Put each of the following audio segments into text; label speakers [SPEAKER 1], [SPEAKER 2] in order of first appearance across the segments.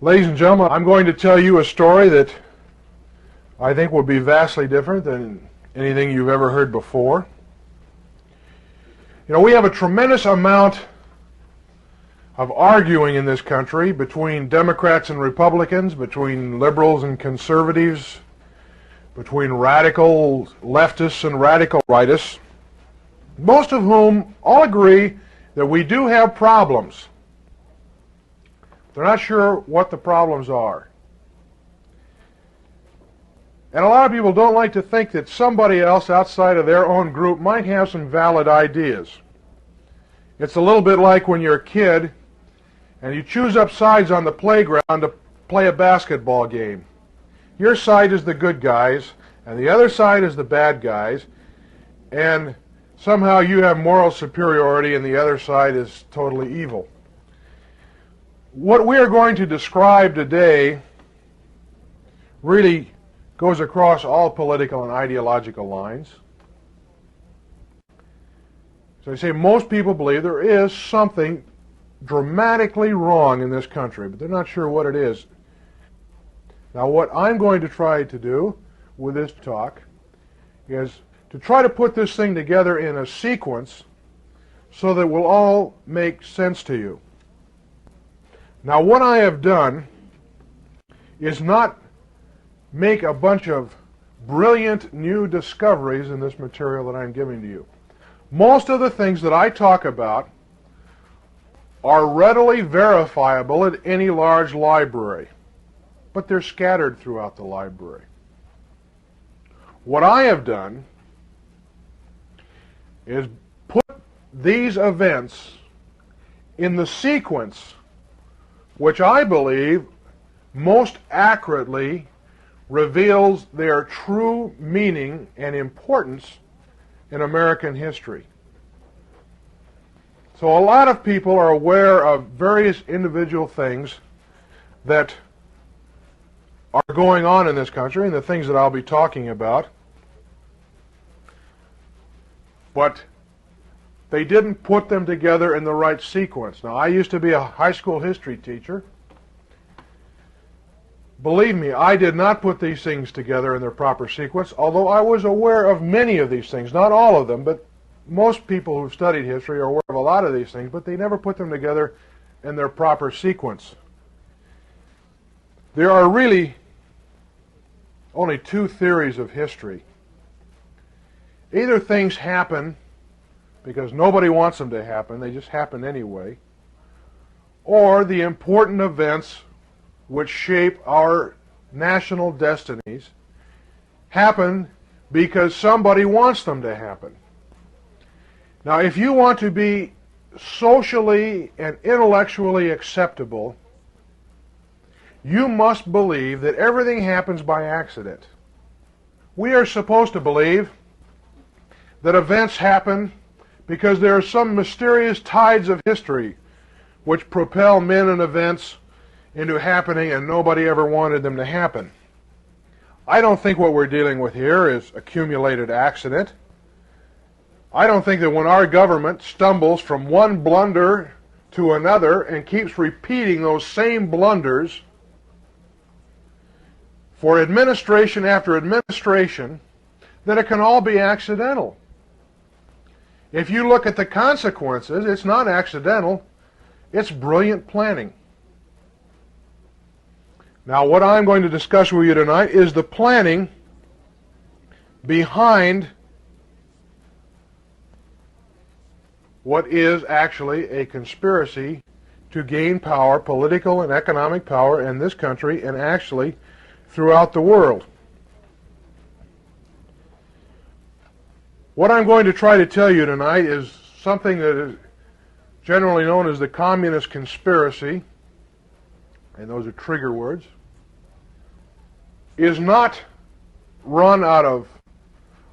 [SPEAKER 1] Ladies and gentlemen, I'm going to tell you a story that I think will be vastly different than anything you've ever heard before. You know, we have a tremendous amount of arguing in this country between Democrats and Republicans, between liberals and conservatives, between radical leftists and radical rightists, most of whom all agree that we do have problems. They're not sure what the problems are. And a lot of people don't like to think that somebody else outside of their own group might have some valid ideas. It's a little bit like when you're a kid and you choose up sides on the playground to play a basketball game. Your side is the good guys and the other side is the bad guys, and somehow you have moral superiority and the other side is totally evil. What we are going to describe today really goes across all political and ideological lines. So I say most people believe there is something dramatically wrong in this country, but they're not sure what it is. Now, what I'm going to try to do with this talk is to try to put this thing together in a sequence so that it will all make sense to you. Now, what I have done is not make a bunch of brilliant new discoveries in this material that I'm giving to you. Most of the things that I talk about are readily verifiable at any large library, but they're scattered throughout the library. What I have done is put these events in the sequence which I believe most accurately reveals their true meaning and importance in American history. So a lot of people are aware of various individual things that are going on in this country and the things that I'll be talking about, but they didn't put them together in the right sequence. Now, I used to be a high school history teacher. Believe me, I did not put these things together in their proper sequence, although I was aware of many of these things, not all of them, but most people who've studied history are aware of a lot of these things, but they never put them together in their proper sequence. There are really only two theories of history. Either things happen because nobody wants them to happen, they just happen anyway, or the important events which shape our national destinies happen because somebody wants them to happen. Now, if you want to be socially and intellectually acceptable, you must believe that everything happens by accident. We are supposed to believe that events happen because there are some mysterious tides of history which propel men and events into happening and nobody ever wanted them to happen. I don't think what we're dealing with here is accumulated accident. I don't think that when our government stumbles from one blunder to another and keeps repeating those same blunders for administration after administration, that it can all be accidental. If you look at the consequences, it's not accidental, it's brilliant planning. Now, what I'm going to discuss with you tonight is the planning behind what is actually a conspiracy to gain power, political and economic power in this country and actually throughout the world. What I'm going to try to tell you tonight is something that is generally known as the Communist Conspiracy, and those are trigger words, is not run out of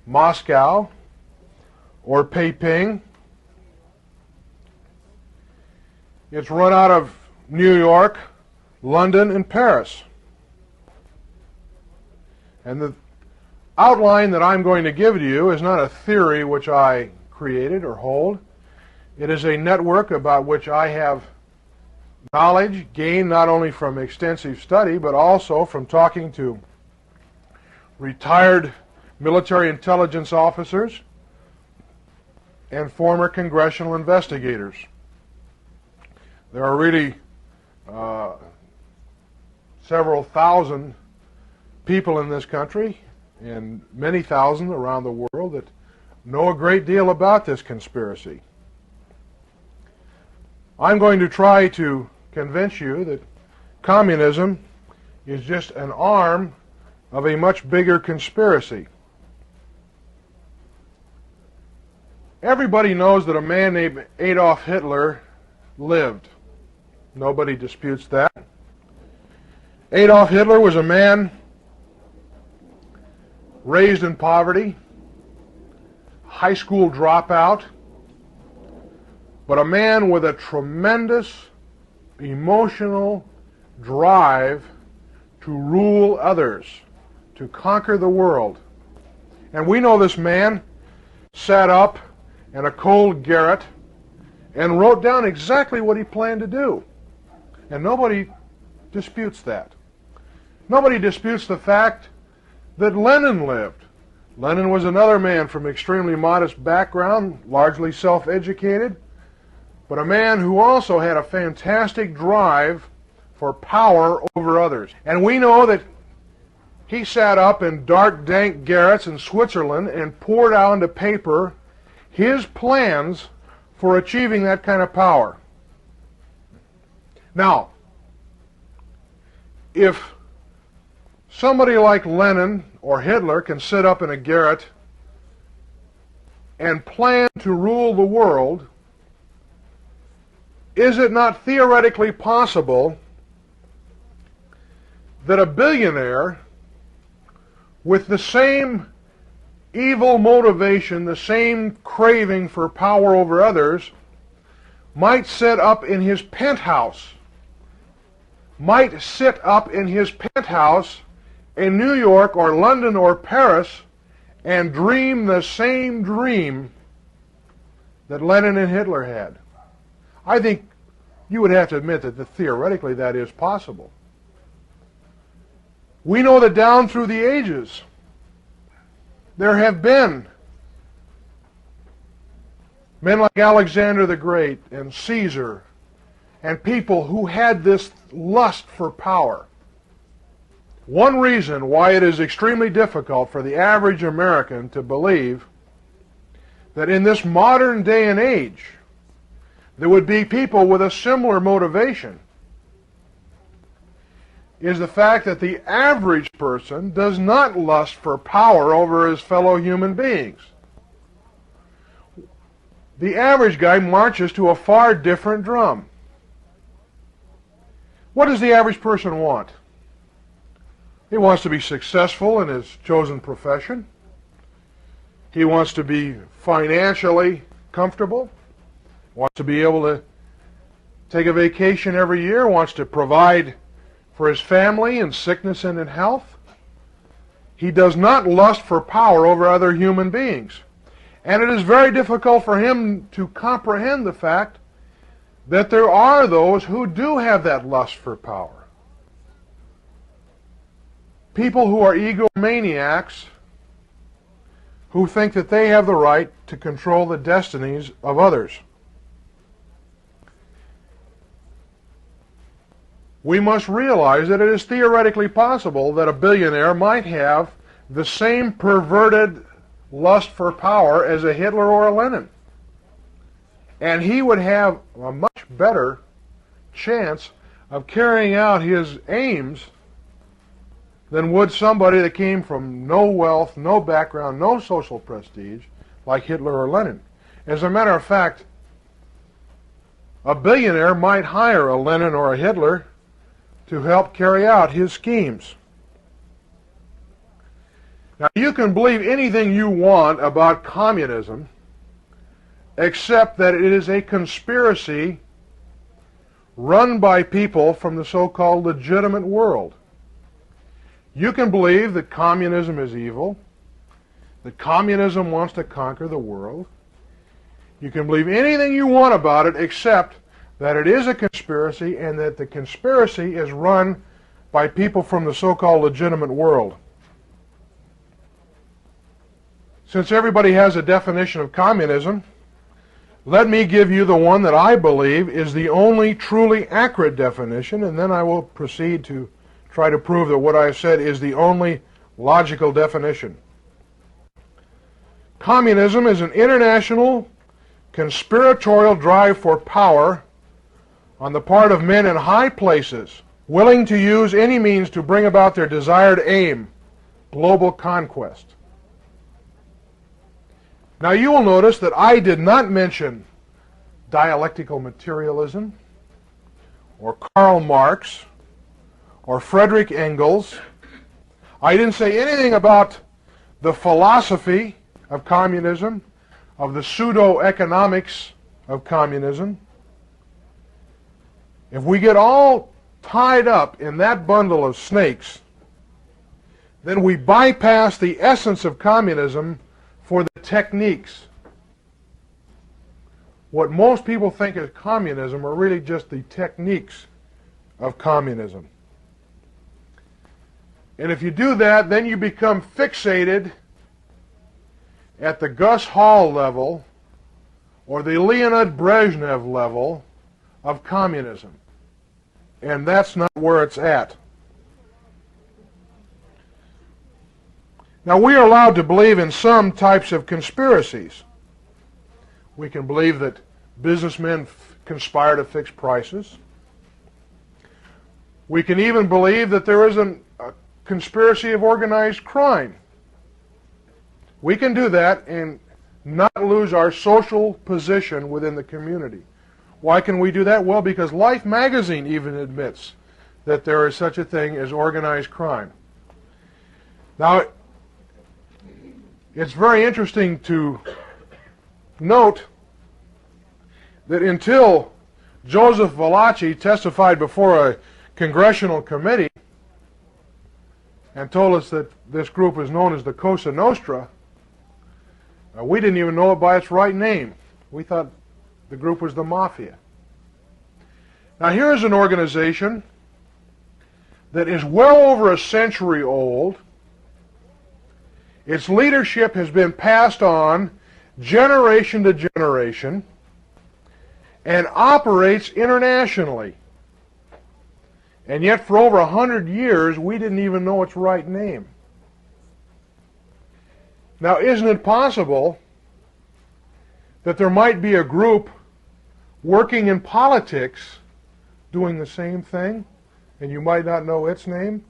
[SPEAKER 1] Moscow or Beijing. It's run out of New York, London, and Paris. And the outline that I'm going to give to you is not a theory which I created or hold. It is a network about which I have knowledge gained not only from extensive study, but also from talking to retired military intelligence officers and former congressional investigators. There are really several thousand people in this country and many thousand around the world that know a great deal about this conspiracy. I'm going to try to convince you that communism is just an arm of a much bigger conspiracy. Everybody knows that a man named Adolf Hitler lived. Nobody disputes that. Adolf Hitler was a man raised in poverty, high school dropout, but a man with a tremendous emotional drive to rule others, to conquer the world. And we know this man sat up in a cold garret and wrote down exactly what he planned to do. And nobody disputes that. Nobody disputes the fact that Lenin lived. Lenin was another man from extremely modest background, largely self-educated, but a man who also had a fantastic drive for power over others. And we know that he sat up in dark, dank garrets in Switzerland and poured out onto paper his plans for achieving that kind of power. Now, if somebody like Lenin or Hitler can sit up in a garret and plan to rule the world, is it not theoretically possible that a billionaire with the same evil motivation, the same craving for power over others, might sit up in his penthouse, in New York or London or Paris and dream the same dream that Lenin and Hitler had? I think you would have to admit that theoretically that is possible. We know that down through the ages there have been men like Alexander the Great and Caesar and people who had this lust for power. One reason why it is extremely difficult for the average American to believe that in this modern day and age there would be people with a similar motivation is the fact that the average person does not lust for power over his fellow human beings. The average guy marches to a far different drum. What does the average person want? He wants to be successful in his chosen profession. He wants to be financially comfortable, wants to be able to take a vacation every year, wants to provide for his family in sickness and in health. He does not lust for power over other human beings. And it is very difficult for him to comprehend the fact that there are those who do have that lust for power. People who are egomaniacs, who think that they have the right to control the destinies of others. We must realize that it is theoretically possible that a billionaire might have the same perverted lust for power as a Hitler or a Lenin. And he would have a much better chance of carrying out his aims than would somebody that came from no wealth, no background, no social prestige, like Hitler or Lenin. As a matter of fact, a billionaire might hire a Lenin or a Hitler to help carry out his schemes. Now, you can believe anything you want about communism, except that it is a conspiracy run by people from the so-called legitimate world. You can believe that communism is evil, that communism wants to conquer the world. You can believe anything you want about it, except that it is a conspiracy and that the conspiracy is run by people from the so-called legitimate world. Since everybody has a definition of communism, let me give you the one that I believe is the only truly accurate definition, and then I will proceed to try to prove that what I have said is the only logical definition. Communism is an international conspiratorial drive for power on the part of men in high places, willing to use any means to bring about their desired aim, global conquest. Now you will notice that I did not mention dialectical materialism, or Karl Marx, or Frederick Engels. I didn't say anything about the philosophy of communism, of the pseudo-economics of communism. If we get all tied up in that bundle of snakes, then we bypass the essence of communism for the techniques. What most people think is communism are really just the techniques of communism. And if you do that, then you become fixated at the Gus Hall level or the Leonid Brezhnev level of communism. And that's not where it's at. Now, we are allowed to believe in some types of conspiracies. We can believe that businessmen conspire to fix prices. We can even believe that there is a conspiracy of organized crime. We can do that and not lose our social position within the community. Why can we do that? Well, because Life magazine even admits that there is such a thing as organized crime. Now, it's very interesting to note that until Joseph Valachi testified before a congressional committee and told us that this group is known as the Cosa Nostra, we didn't even know it by its right name. We thought the group was the Mafia. Now here's an organization that is well over a century old. Its leadership has been passed on generation to generation and operates internationally. And yet for over 100 years we didn't even know its right name. Now, isn't it possible that there might be a group working in politics doing the same thing, and you might not know its name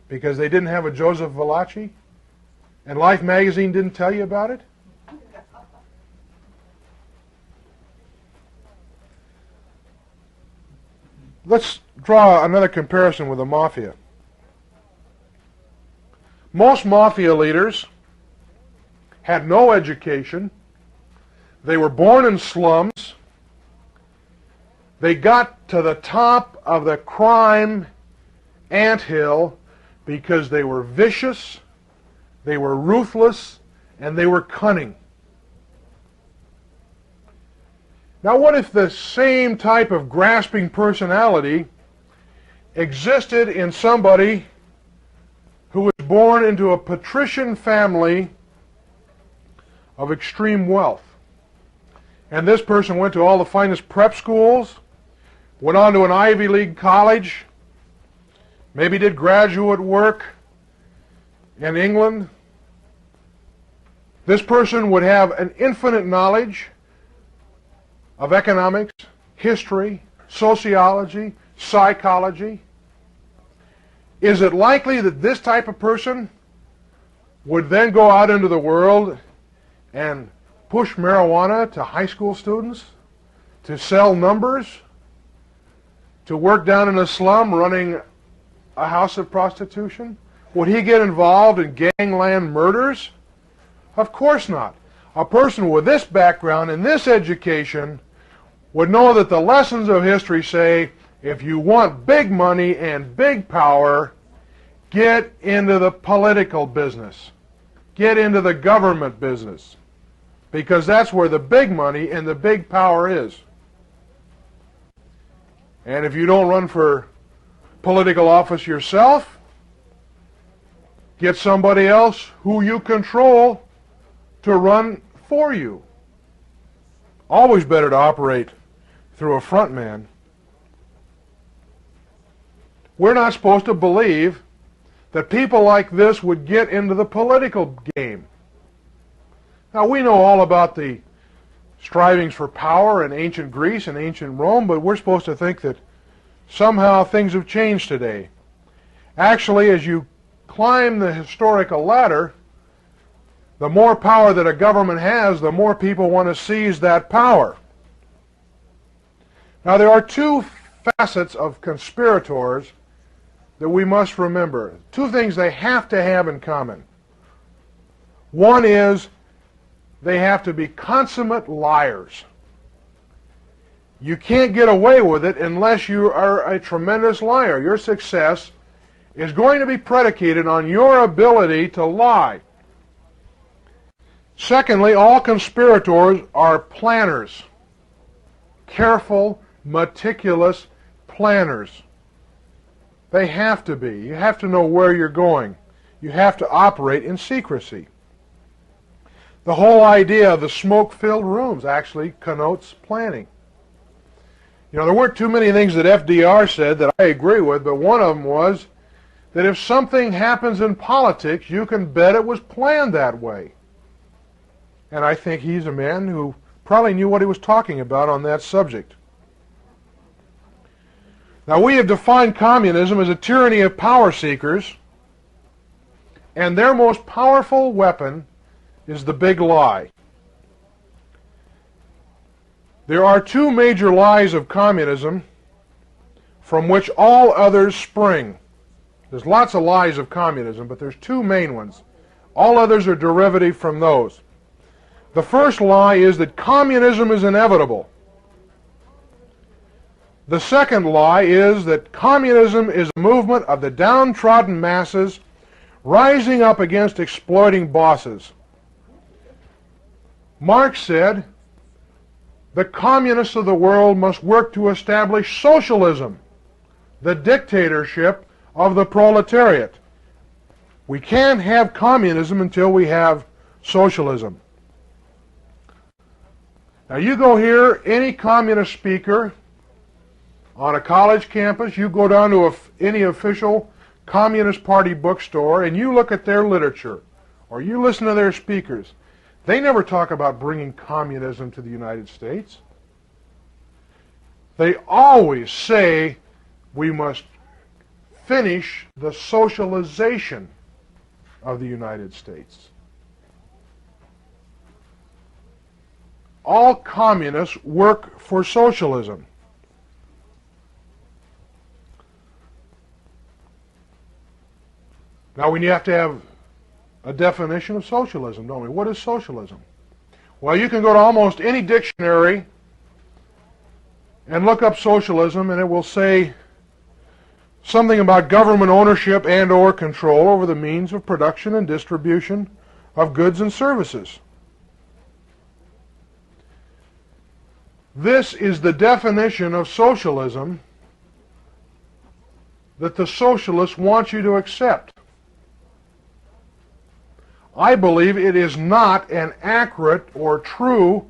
[SPEAKER 1] because they didn't have a Joseph Valachi, and Life magazine didn't tell you about it? Let's draw another comparison with the Mafia. Most Mafia leaders had no education. They were born in slums. They got to the top of the crime anthill because they were vicious, they were ruthless, and they were cunning. Now, what if the same type of grasping personality existed in somebody who was born into a patrician family of extreme wealth? And this person went to all the finest prep schools, went on to an Ivy League college, maybe did graduate work in England. This person would have an infinite knowledge of economics, history, sociology, psychology. Is it likely that this type of person would then go out into the world and push marijuana to high school students, to sell numbers, to work down in a slum running a house of prostitution? Would he get involved in gangland murders? Of course not. A person with this background and this education would know that the lessons of history say, if you want big money and big power, get into the political business. Get into the government business. Because that's where the big money and the big power is. And if you don't run for political office yourself, get somebody else who you control to run for you. Always better to operate through a front man. We're not supposed to believe that people like this would get into the political game. Now, we know all about the strivings for power in ancient Greece and ancient Rome, but we're supposed to think that somehow things have changed today. Actually, as you climb the historical ladder, the more power that a government has, the more people want to seize that power. Now, there are two facets of conspirators that we must remember. Two things they have to have in common. One is they have to be consummate liars. You can't get away with it unless you are a tremendous liar. Your success is going to be predicated on your ability to lie. Secondly, all conspirators are planners. Careful, meticulous planners. They have to be. You have to know where you're going. You have to operate in secrecy. The whole idea of the smoke-filled rooms actually connotes planning. You know, there weren't too many things that FDR said that I agree with, but one of them was that if something happens in politics, you can bet it was planned that way. And I think he's a man who probably knew what he was talking about on that subject. Now, we have defined communism as a tyranny of power seekers, and their most powerful weapon is the big lie. There are two major lies of communism from which all others spring. There's lots of lies of communism, but there's two main ones. All others are derivative from those. The first lie is that communism is inevitable. The second lie is that communism is a movement of the downtrodden masses rising up against exploiting bosses. Marx said, the communists of the world must work to establish socialism, the dictatorship of the proletariat. We can't have communism until we have socialism. Now you go hear any communist speaker on a college campus, you go down to any official Communist Party bookstore and you look at their literature, or you listen to their speakers. They never talk about bringing communism to the United States. They always say we must finish the socialization of the United States. All communists work for socialism. Now we have to have a definition of socialism, don't we? What is socialism? Well, you can go to almost any dictionary and look up socialism, and it will say something about government ownership and or control over the means of production and distribution of goods and services. This is the definition of socialism that the socialists want you to accept. I believe it is not an accurate or true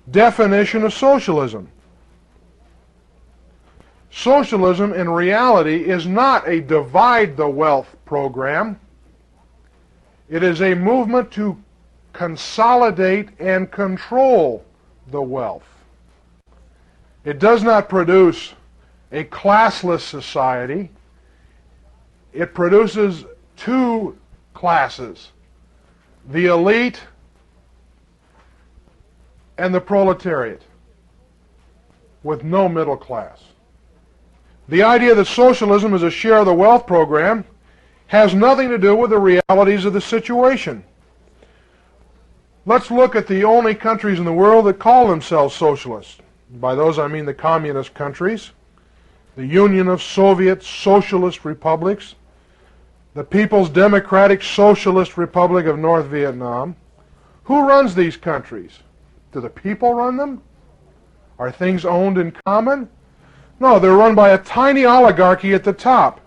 [SPEAKER 1] definition of socialism. Socialism in reality is not a divide the wealth program. It is a movement to consolidate and control the wealth. It does not produce a classless society. It produces two classes, the elite and the proletariat, with no middle class. The idea that socialism is a share of the wealth program has nothing to do with the realities of the situation. Let's look at the only countries in the world that call themselves socialists. By those I mean the communist countries, the Union of Soviet Socialist Republics, the People's Democratic Socialist Republic of North Vietnam. Who runs these countries? Do the people run them? Are things owned in common? No, they're run by a tiny oligarchy at the top.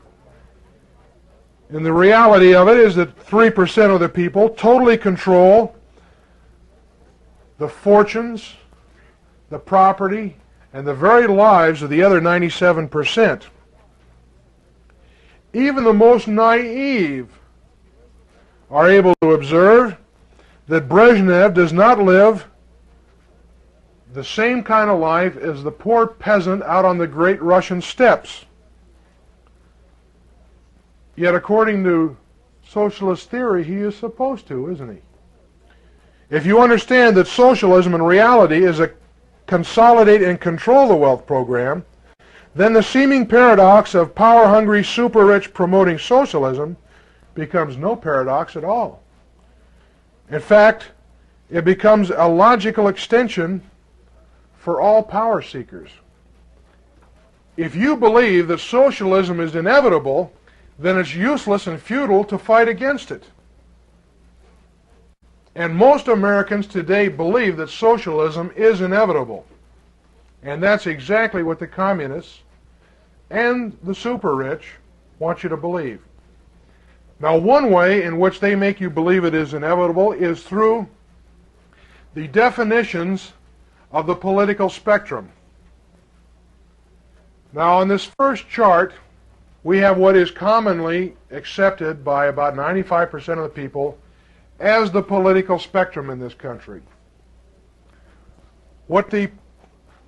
[SPEAKER 1] And the reality of it is that 3% of the people totally control the fortunes, the property, and the very lives of the other 97%. Even the most naive are able to observe that Brezhnev does not live the same kind of life as the poor peasant out on the great Russian steppes. Yet according to socialist theory, he is supposed to, isn't he? If you understand that socialism in reality is a consolidate and control the wealth program, then the seeming paradox of power-hungry super-rich promoting socialism becomes no paradox at all. In fact, it becomes a logical extension for all power seekers. If you believe that socialism is inevitable, then it's useless and futile to fight against it. And most Americans today believe that socialism is inevitable. And that's exactly what the communists and the super-rich want you to believe. Now, one way in which they make you believe it is inevitable is through the definitions of the political spectrum. Now, on this first chart, we have what is commonly accepted by about 95% of the people as the political spectrum in this country. What the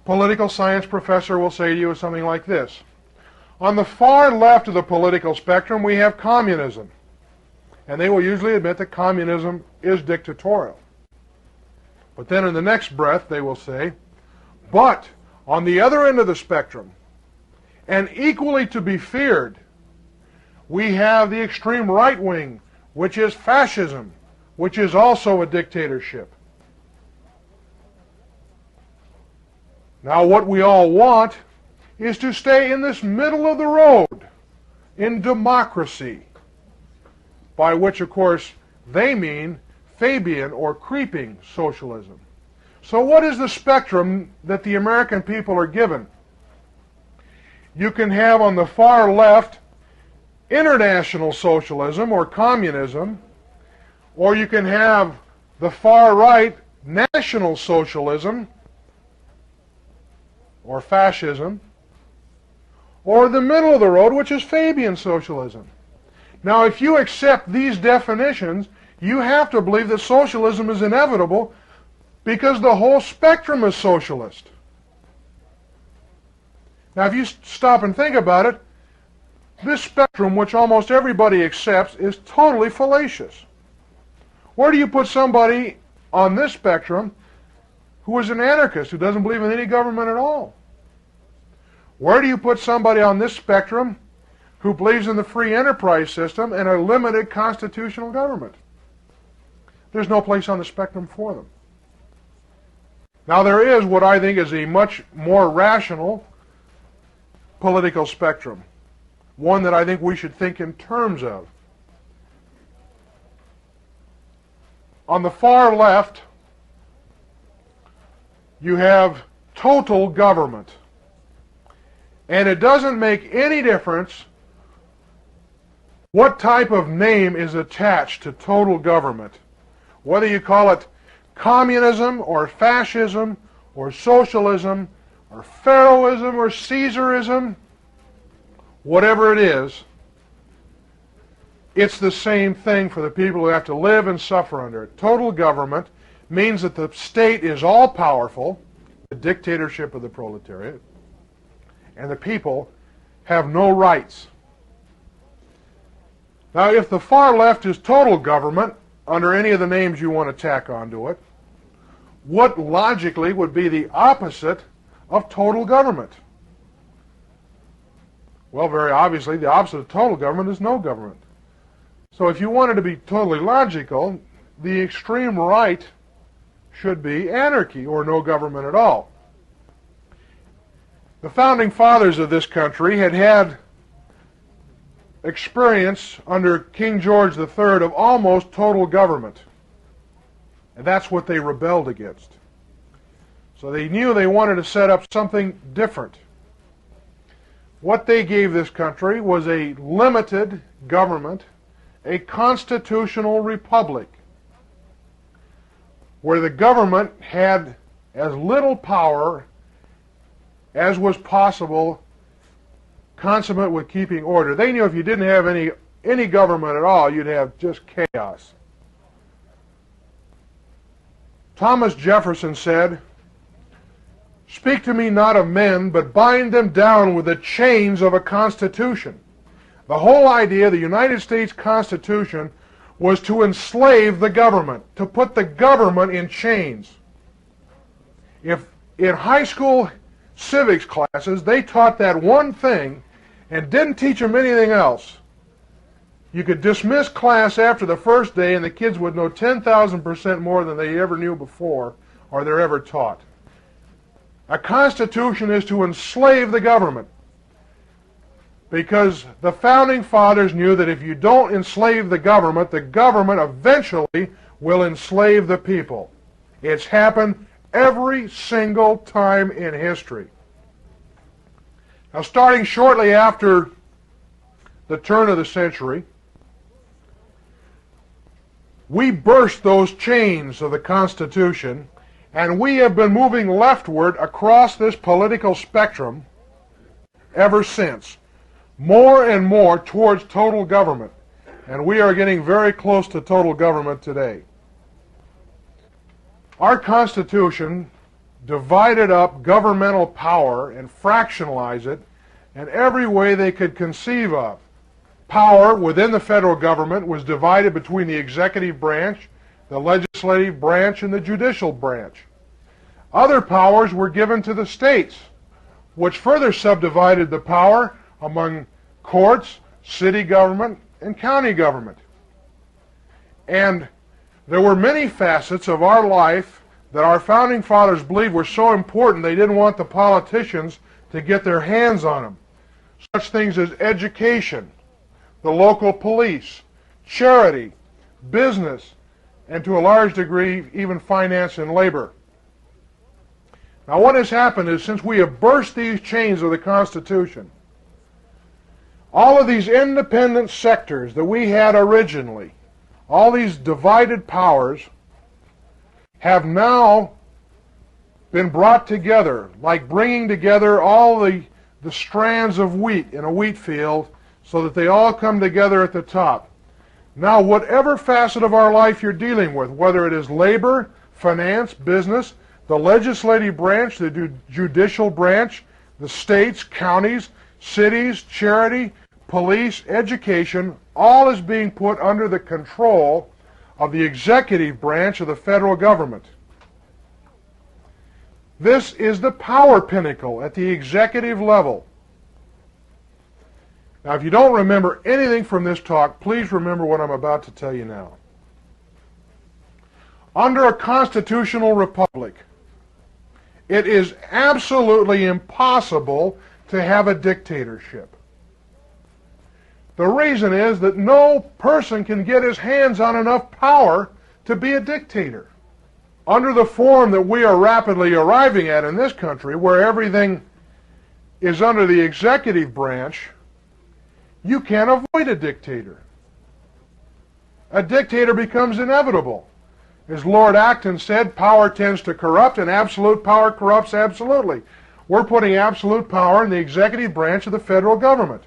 [SPEAKER 1] political science professor will say to you is something like this. On the far left of the political spectrum, we have communism. And they will usually admit that communism is dictatorial. But then in the next breath, they will say, but on the other end of the spectrum, and equally to be feared, we have the extreme right wing, which is fascism, which is also a dictatorship. Now, what we all want is to stay in this middle of the road, in democracy, by which, of course, they mean Fabian or creeping socialism. So what is the spectrum that the American people are given? You can have on the far left international socialism or communism, or you can have the far right national socialism or fascism, or the middle of the road, which is Fabian socialism. Now, if you accept these definitions, you have to believe that socialism is inevitable because the whole spectrum is socialist. Now, if you stop and think about it, this spectrum, which almost everybody accepts, is totally fallacious. Where do you put somebody on this spectrum who is an anarchist, who doesn't believe in any government at all? Where do you put somebody on this spectrum who believes in the free enterprise system and a limited constitutional government? There's no place on the spectrum for them. Now, there is what I think is a much more rational political spectrum, one that I think we should think in terms of. On the far left, you have total government. And it doesn't make any difference what type of name is attached to total government. Whether you call it communism or fascism or socialism or Pharaohism or Caesarism, whatever it is, it's the same thing for the people who have to live and suffer under it. Total government means that the state is all-powerful, the dictatorship of the proletariat, and the people have no rights. Now, if the far left is total government, under any of the names you want to tack onto it, what logically would be the opposite of total government? Well, very obviously, the opposite of total government is no government. So if you wanted to be totally logical, the extreme right should be anarchy or no government at all. The founding fathers of this country had had experience under King George III of almost total government. And that's what they rebelled against. So they knew they wanted to set up something different. what they gave this country was a limited government, a constitutional republic, where the government had as little power as was possible, consummate with keeping order. They knew if you didn't have any government at all, you'd have just chaos. Thomas Jefferson said, "Speak to me not of men, but bind them down with the chains of a constitution." The whole idea of the United States Constitution was to enslave the government, to put the government in chains. If in high school civics classes they taught that one thing and didn't teach them anything else, you could dismiss class after the first day and the kids would know 10,000% more than they ever knew before or they're ever taught. A constitution is to enslave the government, because the founding fathers knew that if you don't enslave the government eventually will enslave the people. It's happened every single time in history. Now, starting shortly after the turn of the century, we burst those chains of the Constitution, and we have been moving leftward across this political spectrum ever since, more and more towards total government, and we are getting very close to total government today. Our Constitution divided up governmental power and fractionalized it in every way they could conceive of. Power within the federal government was divided between the executive branch, the legislative branch, and the judicial branch. Other powers were given to the states, which further subdivided the power among courts, city government, and county government. And there were many facets of our life that our founding fathers believed were so important they didn't want the politicians to get their hands on them. Such things as education, the local police, charity, business, and to a large degree even finance and labor. Now what has happened is, since we have burst these chains of the Constitution, all of these independent sectors that we had originally, all these divided powers, have now been brought together, like bringing together all the strands of wheat in a wheat field so that they all come together at the top. Now, whatever facet of our life you're dealing with, whether it is labor, finance, business, the legislative branch, the judicial branch, the states, counties, cities, charity, police, education, all is being put under the control of the executive branch of the federal government. This is the power pinnacle at the executive level. Now, if you don't remember anything from this talk, please remember what I'm about to tell you now. Under a constitutional republic, it is absolutely impossible to have a dictatorship. The reason is that no person can get his hands on enough power to be a dictator. Under the form that we are rapidly arriving at in this country, where everything is under the executive branch, you can't avoid a dictator. A dictator becomes inevitable. As Lord Acton said, power tends to corrupt, and absolute power corrupts absolutely. We're putting absolute power in the executive branch of the federal government.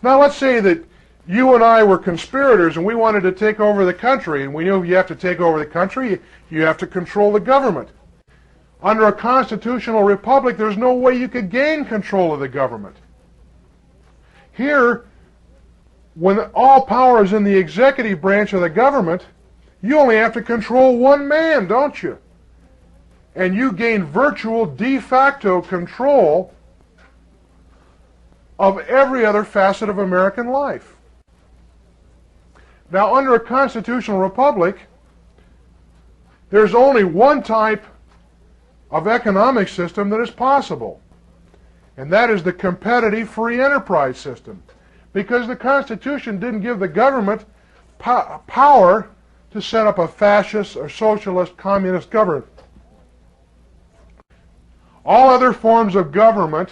[SPEAKER 1] Now let's say that you and I were conspirators and we wanted to take over the country, and we knew you have to take over the country, you have to control the government. Under a constitutional republic, there's no way you could gain control of the government. Here, when all power is in the executive branch of the government, you only have to control one man, don't you? And you gain virtual de facto control of every other facet of American life. Now, under a constitutional republic, there's only one type of economic system that is possible, and that is the competitive free enterprise system, because the Constitution didn't give the government power to set up a fascist or socialist communist government. All other forms of government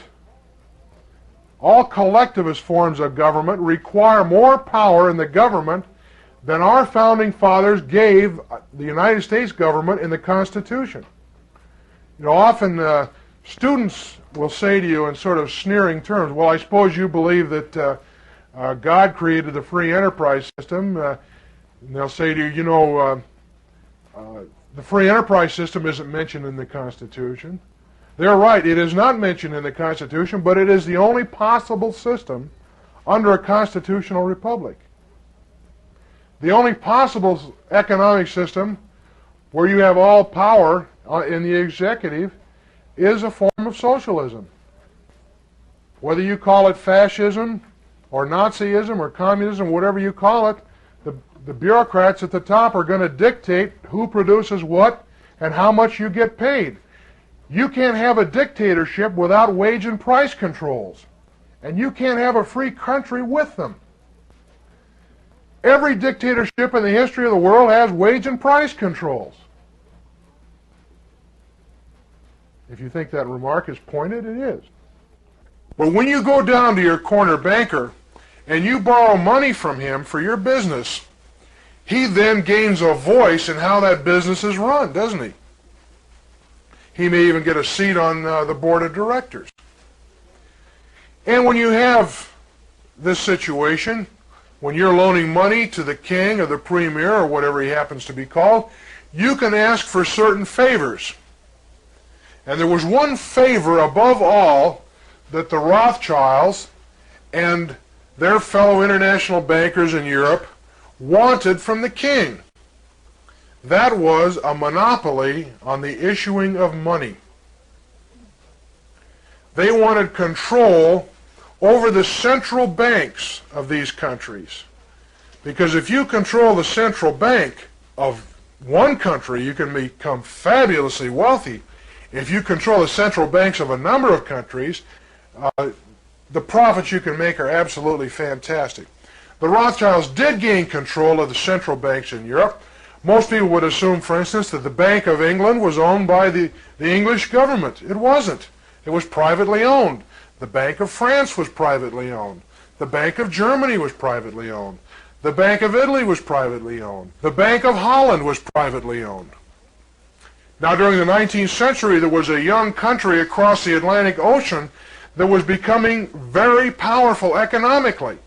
[SPEAKER 1] all collectivist forms of government require more power in the government than our founding fathers gave the United States government in the Constitution. You know, often students will say to you in sort of sneering terms, well, I suppose you believe that God created the free enterprise system. And they'll say to you, you know, the free enterprise system isn't mentioned in the Constitution. They're right, it is not mentioned in the Constitution, but it is the only possible system under a constitutional republic. The only possible economic system where you have all power in the executive is a form of socialism. Whether you call it fascism or Nazism or communism, whatever you call it, the bureaucrats at the top are going to dictate who produces what and how much you get paid. You can't have a dictatorship without wage and price controls, and you can't have a free country with them. Every dictatorship in the history of the world has wage and price controls. If you think that remark is pointed, it is. But when you go down to your corner banker and you borrow money from him for your business, he then gains a voice in how that business is run, doesn't he? He may even get a seat on the board of directors. And when you have this situation, when you're loaning money to the king or the premier or whatever he happens to be called, you can ask for certain favors. And there was one favor above all that the Rothschilds and their fellow international bankers in Europe wanted from the king. That was a monopoly on the issuing of money. They wanted control over the central banks of these countries. Because if you control the central bank of one country, you can become fabulously wealthy. If you control the central banks of a number of countries, the profits you can make are absolutely fantastic. The Rothschilds did gain control of the central banks in Europe. Most people would assume, for instance, that the Bank of England was owned by the English government. It wasn't. It was privately owned. The Bank of France was privately owned. The Bank of Germany was privately owned. The Bank of Italy was privately owned. The Bank of Holland was privately owned. Now, during the 19th century, there was a young country across the Atlantic Ocean that was becoming very powerful economically.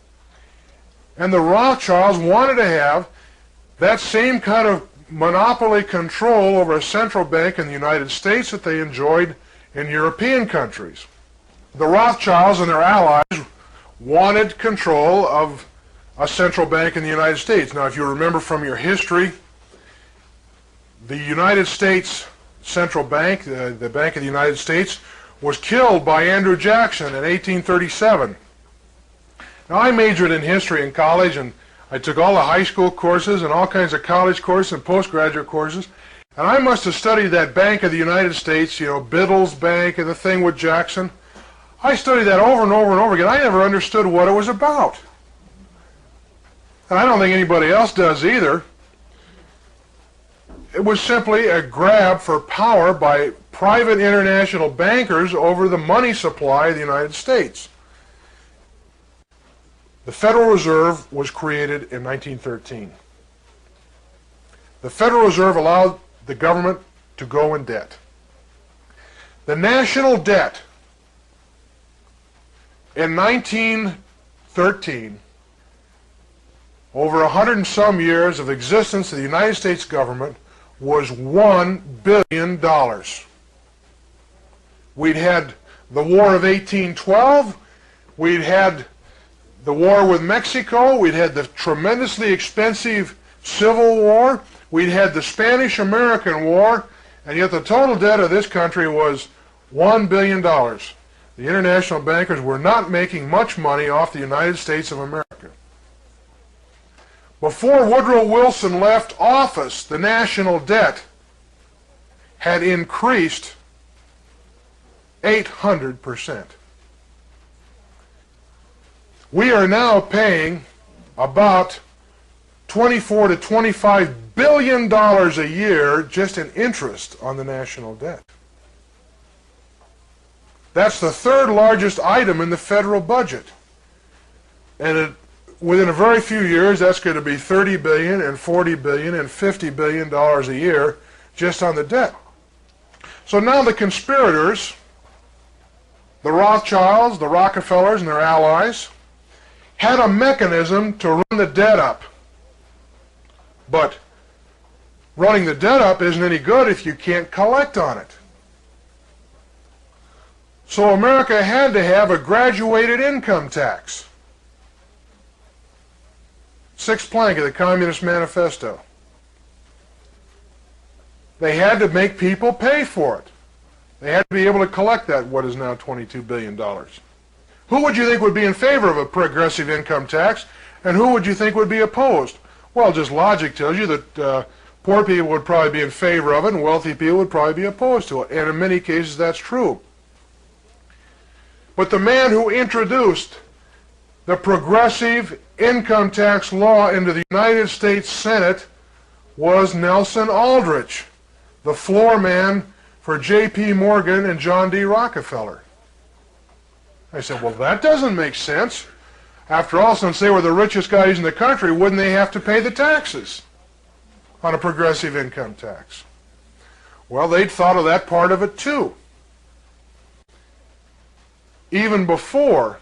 [SPEAKER 1] And the Rothschilds wanted to have that same kind of monopoly control over a central bank in the United States that they enjoyed in European countries. The Rothschilds and their allies wanted control of a central bank in the United States. Now, if you remember from your history, the United States Central Bank, the Bank of the United States, was killed by Andrew Jackson in 1837. Now, I majored in history in college, and I took all the high school courses and all kinds of college courses and postgraduate courses, and I must have studied that Bank of the United States, you know, Biddle's Bank and the thing with Jackson. I studied that over and over and over again. I never understood what it was about. And I don't think anybody else does either. It was simply a grab for power by private international bankers over the money supply of the United States. The Federal Reserve was created in 1913. The Federal Reserve allowed the government to go in debt. The national debt in 1913, over 100 and some years of existence of the United States government, was $1 billion. We'd had the War of 1812, we'd had the war with Mexico, we'd had the tremendously expensive Civil War, we'd had the Spanish-American War, and yet the total debt of this country was $1 billion. The international bankers were not making much money off the United States of America. Before Woodrow Wilson left office, the national debt had increased 800%. We are now paying about $24 to $25 billion a year just in interest on the national debt. That's the third largest item in the federal budget. And within a very few years, that's going to be $30 billion and $40 billion and $50 billion a year just on the debt. So now the conspirators, the Rothschilds, the Rockefellers, and their allies, had a mechanism to run the debt up. But running the debt up isn't any good if you can't collect on it. So America had to have a graduated income tax. Sixth plank of the Communist Manifesto. They had to make people pay for it. They had to be able to collect that, what is now $22 billion. Who would you think would be in favor of a progressive income tax, and who would you think would be opposed? Well, just logic tells you that poor people would probably be in favor of it, and wealthy people would probably be opposed to it. And in many cases, that's true. But the man who introduced the progressive income tax law into the United States Senate was Nelson Aldrich, the floor man for J.P. Morgan and John D. Rockefeller. I said, well, that doesn't make sense. After all, since they were the richest guys in the country, wouldn't they have to pay the taxes on a progressive income tax? Well, they'd thought of that part of it too. Even before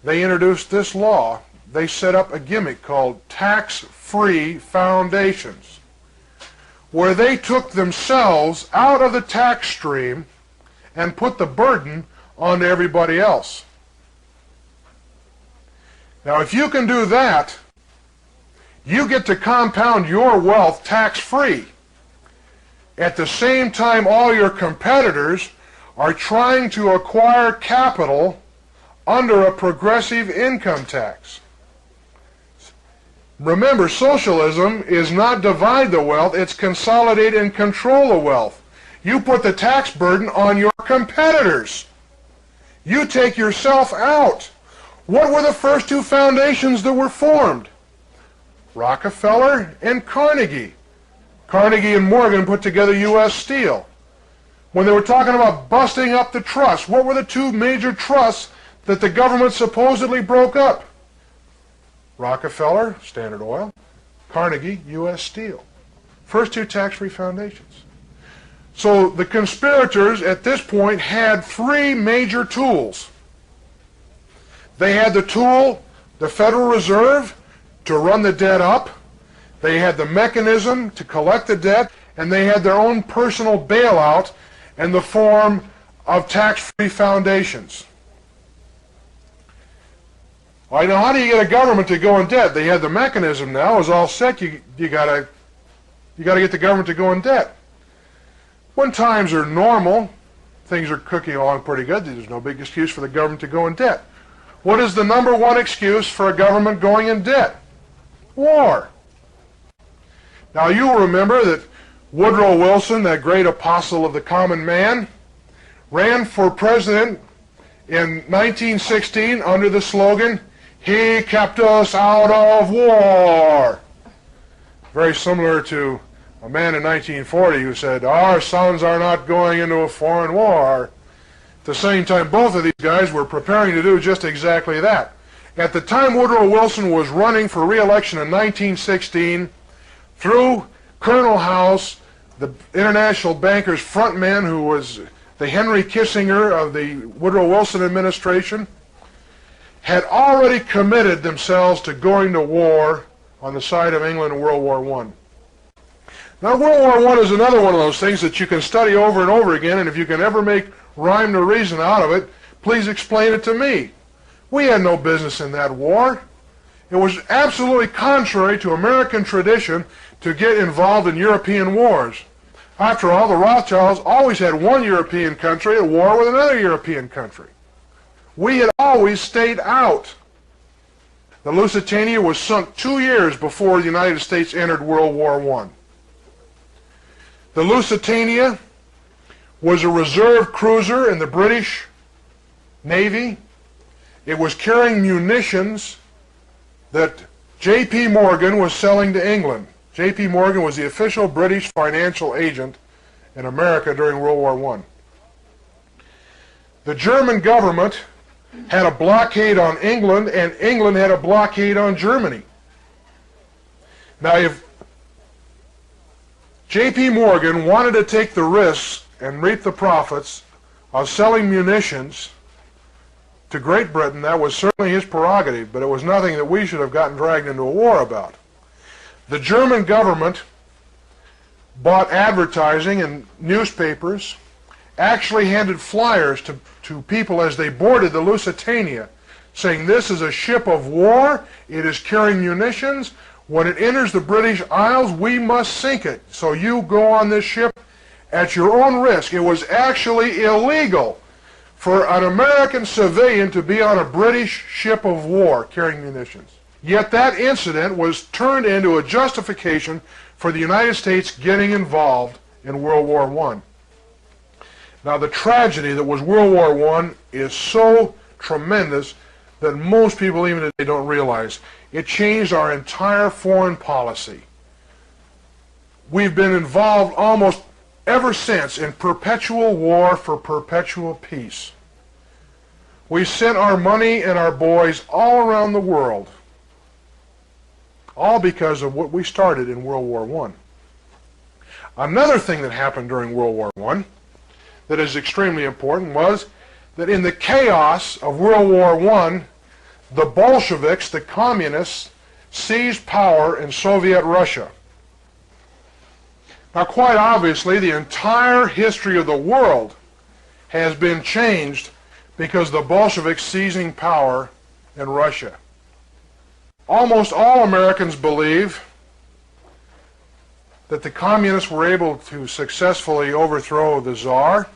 [SPEAKER 1] they introduced this law, they set up a gimmick called tax-free foundations, where they took themselves out of the tax stream and put the burden on everybody else. Now, if you can do that, you get to compound your wealth tax-free. At the same time, all your competitors are trying to acquire capital under a progressive income tax. Remember, socialism is not divide the wealth, it's consolidate and control the wealth. You put the tax burden on your competitors. You take yourself out. What were the first two foundations that were formed? Rockefeller and Carnegie. Carnegie and Morgan put together U.S. Steel. When they were talking about busting up the trusts, what were the two major trusts that the government supposedly broke up? Rockefeller, Standard Oil, Carnegie, U.S. Steel. First two tax-free foundations. So the conspirators at this point had three major tools. They had the tool, the Federal Reserve, to run the debt up. They had the mechanism to collect the debt, and they had their own personal bailout in the form of tax-free foundations. Well, now how do you get a government to go in debt? They had the mechanism now, it's all set, you gotta get the government to go in debt. When times are normal, things are cooking along pretty good, there's no big excuse for the government to go in debt. What is the number one excuse for a government going in debt? War. Now you will remember that Woodrow Wilson, that great apostle of the common man, ran for president in 1916 under the slogan, "He kept us out of war." Very similar to a man in 1940 who said, "Our sons are not going into a foreign war." At the same time, both of these guys were preparing to do just exactly that. At the time Woodrow Wilson was running for re-election in 1916, through Colonel House, the international banker's front man, who was the Henry Kissinger of the Woodrow Wilson administration, had already committed themselves to going to war on the side of England in World War I. Now, World War I is another one of those things that you can study over and over again, and if you can ever make rhyme or reason out of it, please explain it to me. We had no business in that war. It was absolutely contrary to American tradition to get involved in European wars. After all, the Rothschilds always had one European country at war with another European country. We had always stayed out. The Lusitania was sunk 2 years before the United States entered World War I. The Lusitania was a reserve cruiser in the British Navy. It was carrying munitions that J.P. Morgan was selling to England. J.P. Morgan was the official British financial agent in America during World War I. The German government had a blockade on England, and England had a blockade on Germany. Now, if J.P. Morgan wanted to take the risks and reap the profits of selling munitions to Great Britain, that was certainly his prerogative, but it was nothing that we should have gotten dragged into a war about. The German government bought advertising in newspapers, actually handed flyers to people as they boarded the Lusitania, saying this is a ship of war, it is carrying munitions, when it enters the British Isles we must sink it, so you go on this ship at your own risk. It was actually illegal for an American civilian to be on a British ship of war carrying munitions. Yet that incident was turned into a justification for the United States getting involved in World War I. Now, the tragedy that was World War I is so tremendous that most people even today don't realize. It changed our entire foreign policy. We've been involved almost ever since in perpetual war for perpetual peace. We sent our money and our boys all around the world, all because of what we started in World War I. Another thing that happened during World War I that is extremely important was that in the chaos of World War I, the Bolsheviks, the communists, seized power in Soviet Russia. Now, quite obviously, the entire history of the world has been changed because the Bolsheviks seizing power in Russia. Almost all Americans believe that the communists were able to successfully overthrow the Tsar,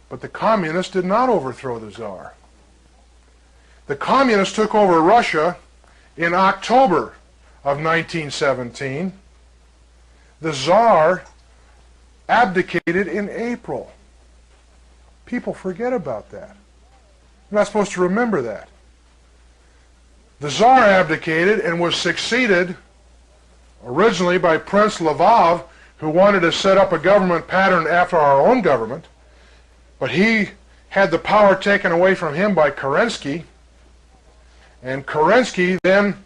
[SPEAKER 1] but the communists did not overthrow the Tsar. The communists took over Russia in October of 1917. The Tsar abdicated in April. People forget about that. You're not supposed to remember that. The Tsar abdicated and was succeeded originally by Prince Lvov, who wanted to set up a government pattern after our own government, but he had the power taken away from him by Kerensky, and Kerensky then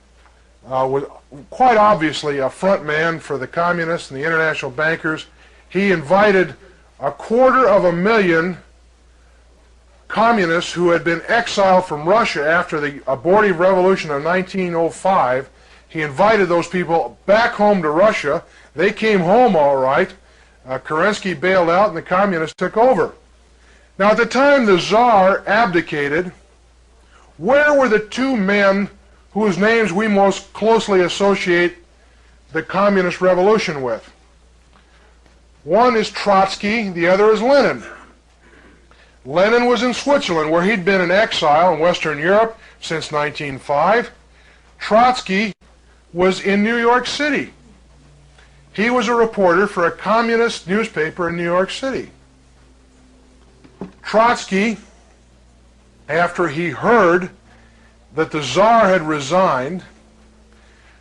[SPEAKER 1] was quite obviously a front man for the communists and the international bankers. He invited 250,000 communists who had been exiled from Russia after the abortive revolution of 1905. He invited those people back home to Russia. They came home all right. Kerensky bailed out and the communists took over. Now, at the time the Tsar abdicated, where were the two men whose names we most closely associate the communist revolution with? One is Trotsky, the other is Lenin. Lenin was in Switzerland, where he'd been in exile in Western Europe since 1905. Trotsky was in New York City. He was a reporter for a communist newspaper in New York City. Trotsky, after he heard that the Tsar had resigned,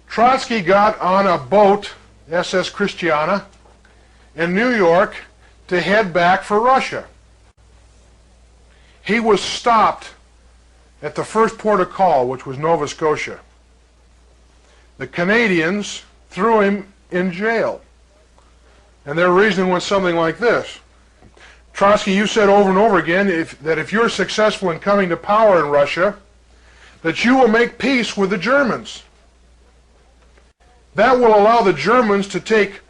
[SPEAKER 1] Trotsky got on a boat, SS Christiana, in New York to head back for Russia. He was stopped at the first port of call, which was Nova Scotia. The Canadians threw him in jail. And their reasoning was something like this. Trotsky, you said over and over again that if you're successful in coming to power in Russia, that you will make peace with the Germans. That will allow the Germans to take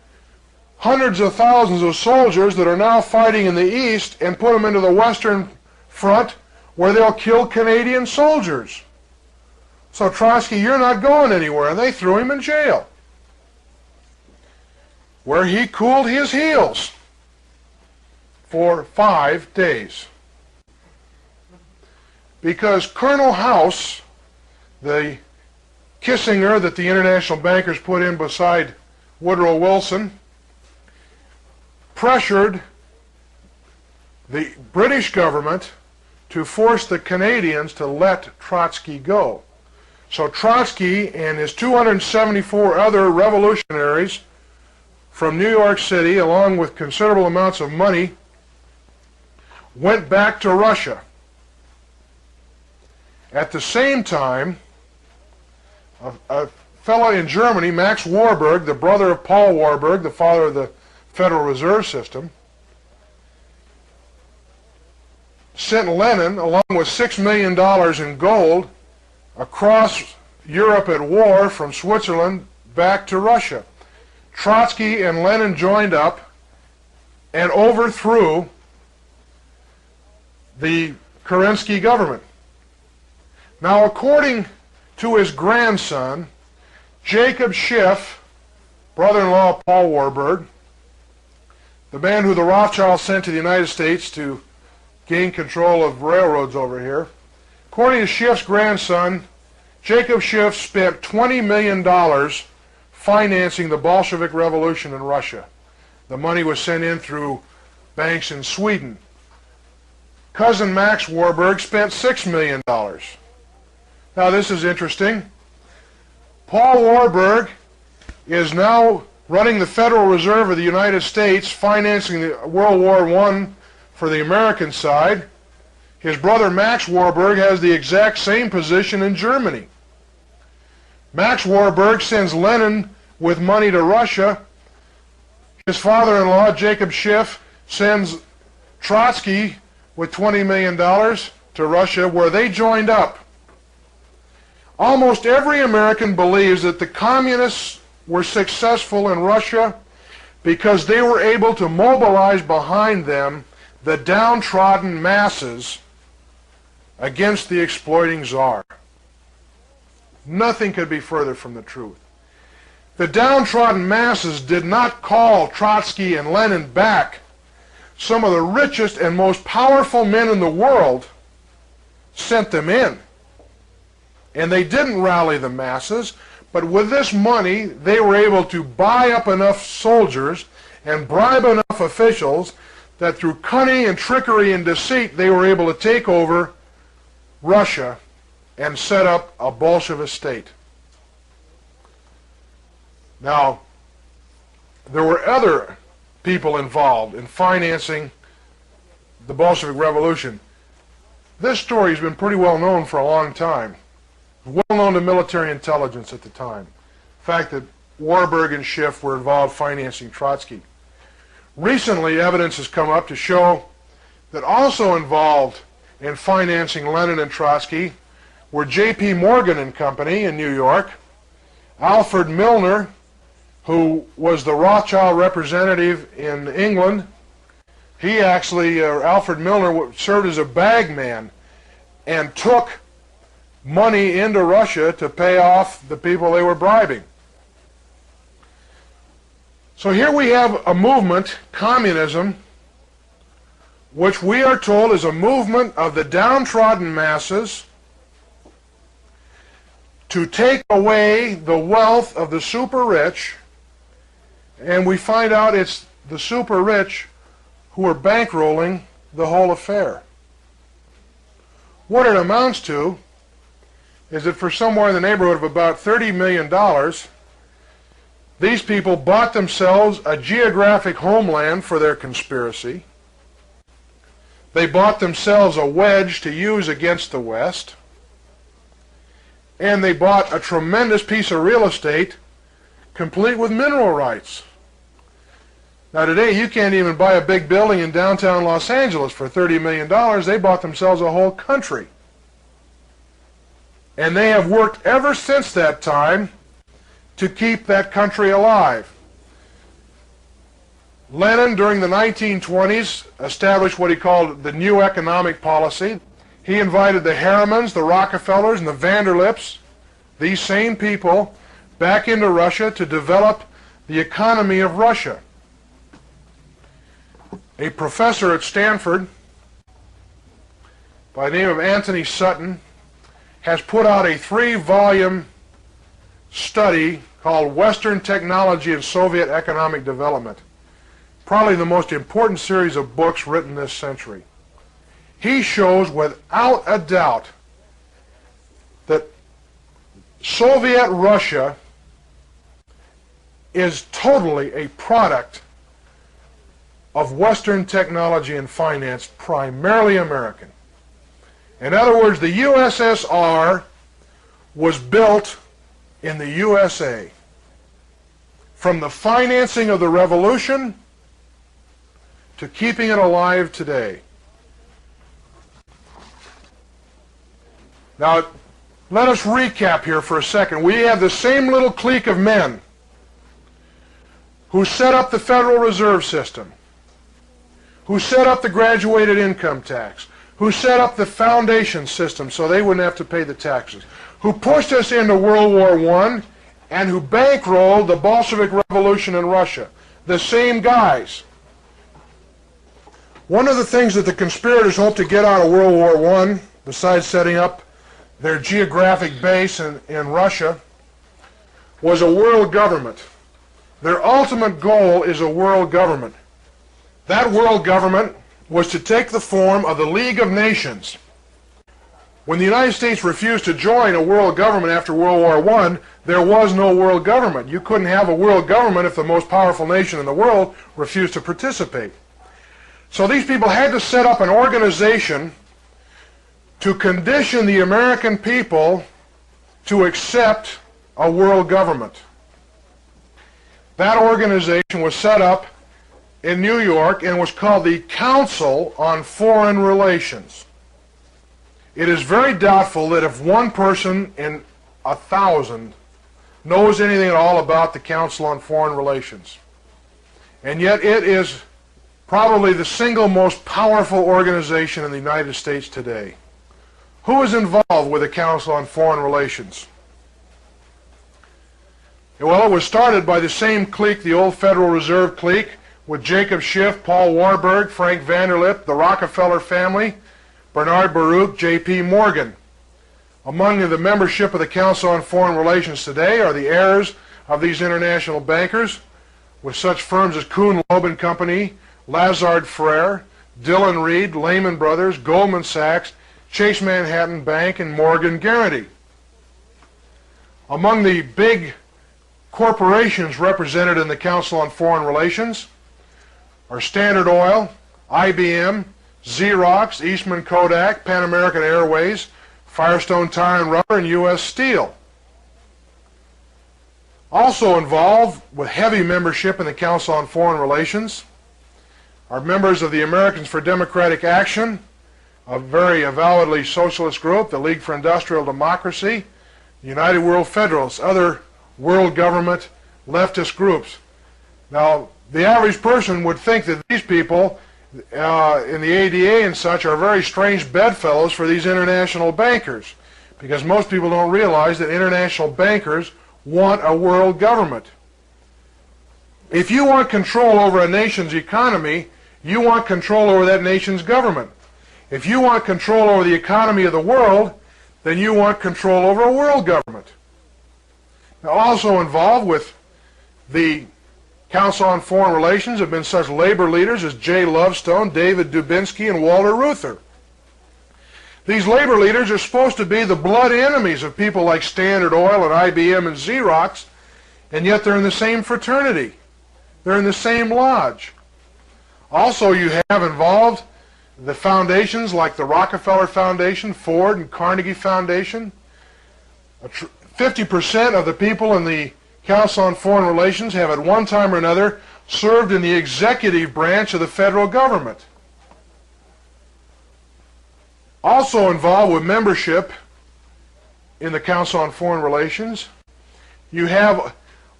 [SPEAKER 1] hundreds of thousands of soldiers that are now fighting in the east and put them into the Western Front where they'll kill Canadian soldiers. So Trotsky, you're not going anywhere. And they threw him in jail, where he cooled his heels for 5 days. Because Colonel House, the Kissinger that the international bankers put in beside Woodrow Wilson, pressured the British government to force the Canadians to let Trotsky go. So Trotsky and his 274 other revolutionaries from New York City, along with considerable amounts of money, went back to Russia. At the same time, a fellow in Germany, Max Warburg, the brother of Paul Warburg, the father of the Federal Reserve System, sent Lenin, along with $6 million in gold, across Europe at war from Switzerland back to Russia. Trotsky and Lenin joined up and overthrew the Kerensky government. Now, according to his grandson, Jacob Schiff, brother-in-law of Paul Warburg, the man who the Rothschilds sent to the United States to gain control of railroads over here, according to Schiff's grandson, Jacob Schiff spent $20 million financing the Bolshevik Revolution in Russia. The money was sent in through banks in Sweden. Cousin Max Warburg spent $6 million. Now this is interesting. Paul Warburg is now running the Federal Reserve of the United States, financing the World War I for the American side. His brother Max Warburg has the exact same position in Germany. Max Warburg sends Lenin with money to Russia. His father-in-law, Jacob Schiff, sends Trotsky with $20 million to Russia, where they joined up. Almost every American believes that the communists were successful in Russia because they were able to mobilize behind them the downtrodden masses against the exploiting czar. Nothing could be further from the truth. The downtrodden masses did not call Trotsky and Lenin back. Some of the richest and most powerful men in the world sent them in. And they didn't rally the masses, but with this money they were able to buy up enough soldiers and bribe enough officials that through cunning and trickery and deceit they were able to take over Russia and set up a Bolshevist state. Now, there were other people involved in financing the Bolshevik Revolution. This story has been pretty well known for a long time. Well known to military intelligence at the time. The fact that Warburg and Schiff were involved financing Trotsky. Recently, evidence has come up to show that also involved in financing Lenin and Trotsky were J.P. Morgan and Company in New York, Alfred Milner, who was the Rothschild representative in England. He actually, Alfred Milner, served as a bagman and took money into Russia to pay off the people they were bribing. So here we have a movement, communism, which we are told is a movement of the downtrodden masses to take away the wealth of the super rich, and we find out it's the super rich who are bankrolling the whole affair. What it amounts to is that for somewhere in the neighborhood of about $30 million, these people bought themselves a geographic homeland for their conspiracy. They bought themselves a wedge to use against the West. And they bought a tremendous piece of real estate complete with mineral rights. Now today you can't even buy a big building in downtown Los Angeles for $30 million. They bought themselves a whole country. And they have worked ever since that time to keep that country alive. Lenin, during the 1920s, established what he called the new economic policy. He invited the Harrimans, the Rockefellers, and the Vanderlips, these same people, back into Russia to develop the economy of Russia. A professor at Stanford by the name of Anthony Sutton has put out a 3-volume study called Western Technology and Soviet Economic Development. Probably the most important series of books written this century. He shows without a doubt that Soviet Russia is totally a product of Western technology and finance, primarily American. In other words, the USSR was built in the USA. From the financing of the revolution to keeping it alive today. Now, let us recap here for a second. We have the same little clique of men who set up the Federal Reserve System, who set up the graduated income tax, who set up the foundation system so they wouldn't have to pay the taxes, who pushed us into World War I, and who bankrolled the Bolshevik Revolution in Russia. The same guys. One of the things that the conspirators hoped to get out of World War I, besides setting up their geographic base in Russia, was a world government. Their ultimate goal is a world government. That world government was to take the form of the League of Nations. When the United States refused to join a world government after World War I, there was no world government. You couldn't have a world government if the most powerful nation in the world refused to participate. So these people had to set up an organization to condition the American people to accept a world government. That organization was set up in New York and was called the Council on Foreign Relations. It is very doubtful that if one person in 1,000 knows anything at all about the Council on Foreign Relations. And yet it is probably the single most powerful organization in the United States today. Who is involved with the Council on Foreign Relations? Well, it was started by the same clique, the old Federal Reserve clique, with Jacob Schiff, Paul Warburg, Frank Vanderlip, the Rockefeller family, Bernard Baruch, J.P. Morgan. Among the membership of the Council on Foreign Relations today are the heirs of these international bankers, with such firms as Kuhn, Loeb and Company, Lazard Frere, Dillon Read, Lehman Brothers, Goldman Sachs, Chase Manhattan Bank, and Morgan Guaranty. Among the big corporations represented in the Council on Foreign Relations are Standard Oil, IBM, Xerox, Eastman Kodak, Pan American Airways, Firestone Tire and Rubber, and U.S. Steel. Also involved with heavy membership in the Council on Foreign Relations are members of the Americans for Democratic Action, a very avowedly socialist group, the League for Industrial Democracy, United World Federalists, other world government leftist groups. Now, the average person would think that these people in the ADA and such are very strange bedfellows for these international bankers, because most people don't realize that international bankers want a world government. If you want control over a nation's economy, you want control over that nation's government. If you want control over the economy of the world, then you want control over a world government. Now, also involved with the Council on Foreign Relations have been such labor leaders as Jay Lovestone, David Dubinsky, and Walter Reuther. These labor leaders are supposed to be the blood enemies of people like Standard Oil and IBM and Xerox, and yet they're in the same fraternity. They're in the same lodge. Also, you have involved the foundations like the Rockefeller Foundation, Ford, and Carnegie Foundation. 50% of the people in the Council on Foreign Relations have at one time or another served in the executive branch of the federal government. Also involved with membership in the Council on Foreign Relations, you have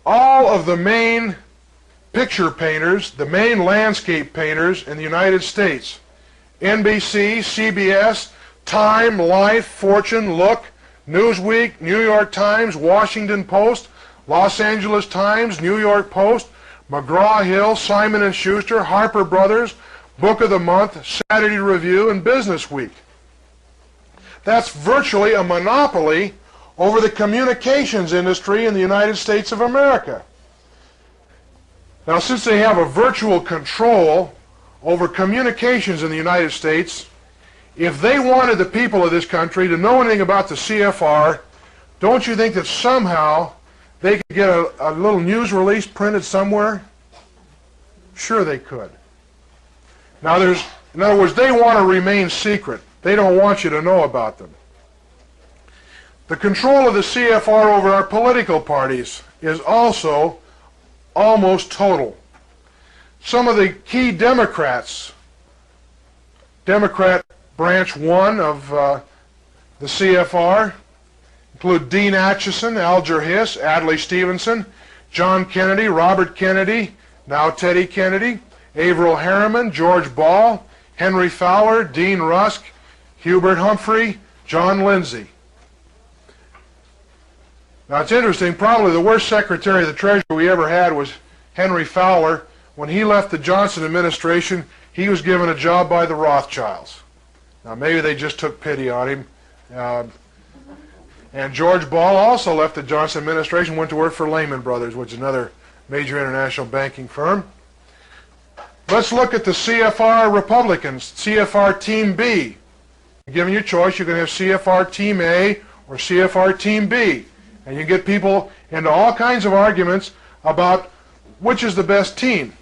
[SPEAKER 1] all of the main picture painters, the main landscape painters in the United States. NBC, CBS, Time, Life, Fortune, Look, Newsweek, New York Times, Washington Post, Los Angeles Times, New York Post, McGraw-Hill, Simon & Schuster, Harper Brothers, Book of the Month, Saturday Review, and Business Week. That's virtually a monopoly over the communications industry in the United States of America. Now, since they have a virtual control over communications in the United States, if they wanted the people of this country to know anything about the CFR, don't you think that somehow they could get a little news release printed somewhere? Sure they could. Now in other words, they want to remain secret. They don't want you to know about them. The control of the CFR over our political parties is also almost total. Some of the key Democrats, Democrat Branch 1 of the CFR, include Dean Acheson, Alger Hiss, Adlai Stevenson, John Kennedy, Robert Kennedy, now Teddy Kennedy, Averell Harriman, George Ball, Henry Fowler, Dean Rusk, Hubert Humphrey, John Lindsay. Now it's interesting, probably the worst Secretary of the Treasury we ever had was Henry Fowler. When he left the Johnson administration, he was given a job by the Rothschilds. Now maybe they just took pity on him. And George Ball also left the Johnson administration, went to work for Lehman Brothers, which is another major international banking firm. Let's look at the CFR Republicans, CFR Team B. Given your choice, you can have CFR Team A or CFR Team B. And you get people into all kinds of arguments about which is the best team.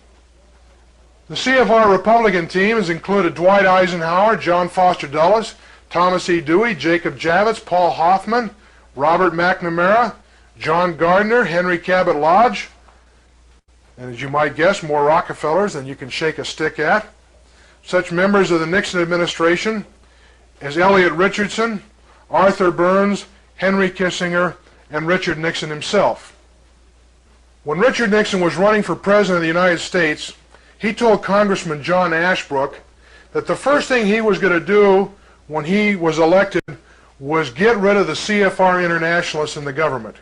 [SPEAKER 1] The CFR Republican team has included Dwight Eisenhower, John Foster Dulles, Thomas E. Dewey, Jacob Javits, Paul Hoffman, Robert McNamara, John Gardner, Henry Cabot Lodge, and as you might guess, more Rockefellers than you can shake a stick at. Such members of the Nixon administration as Elliot Richardson, Arthur Burns, Henry Kissinger, and Richard Nixon himself. When Richard Nixon was running for President of the United States, he told Congressman John Ashbrook that the first thing he was going to do when he was elected was get rid of the CFR internationalists in the government.